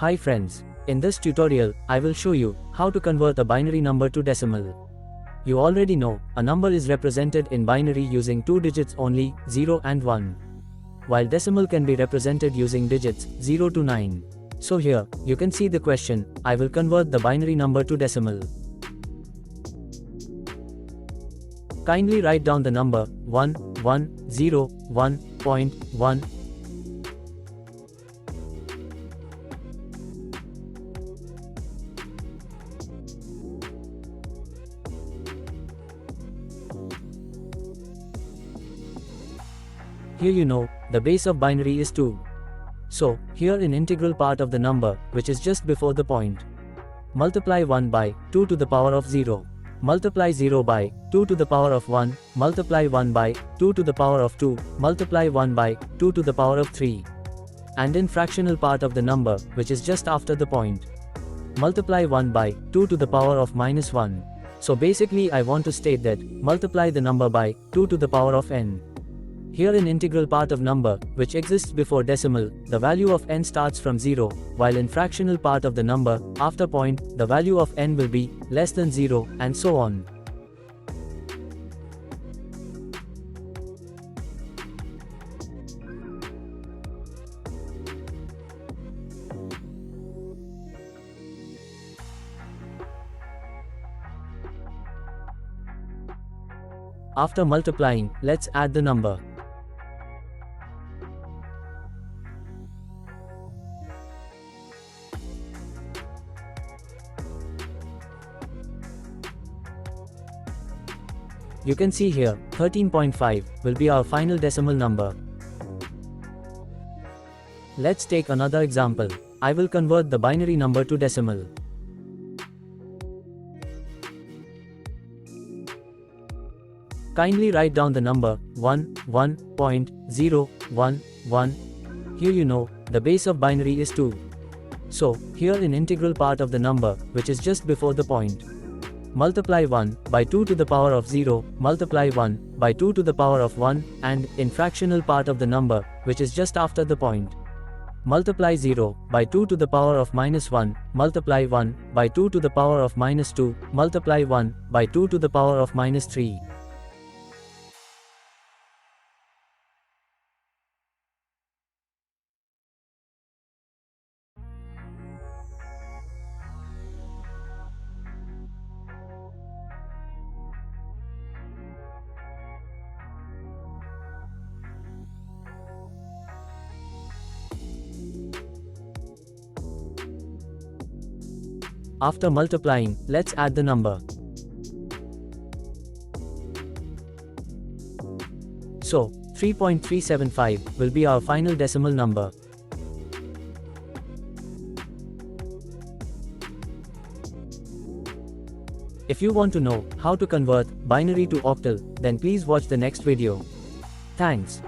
Hi friends, in this tutorial, I will show you how to convert a binary number to decimal. You already know, a number is represented in binary using two digits only, 0 and 1. While decimal can be represented using digits, 0 to 9. So here, you can see the question, I will convert the binary number to decimal. Kindly write down the number, 1.1. Here you know, the base of binary is 2. So, here in integral part of the number, which is just before the point. Multiply 1 by 2 to the power of 0. Multiply 0 by 2 to the power of 1. Multiply 1 by 2 to the power of 2. Multiply 1 by 2 to the power of 3. And in fractional part of the number, which is just after the point. Multiply 1 by 2 to the power of minus 1. So basically I want to state that, multiply the number by 2 to the power of n. Here in integral part of number, which exists before decimal, the value of n starts from 0, while in fractional part of the number, after point, the value of n will be less than 0, and so on. After multiplying, let's add the number. You can see here, 13.5 will be our final decimal number. Let's take another example. I will convert the binary number to decimal. Kindly write down the number 1.011. Here you know, the base of binary is 2. So, here in integral part of the number, which is just before the point. Multiply 1 by 2 to the power of 0, multiply 1 by 2 to the power of 1, and in fractional part of the number, which is just after the point. Multiply 0 by 2 to the power of minus 1, multiply 1 by 2 to the power of minus 2, multiply 1 by 2 to the power of minus 3. After multiplying, let's add the number. So, 3.375 will be our final decimal number. If you want to know how to convert binary to octal, then please watch the next video. Thanks.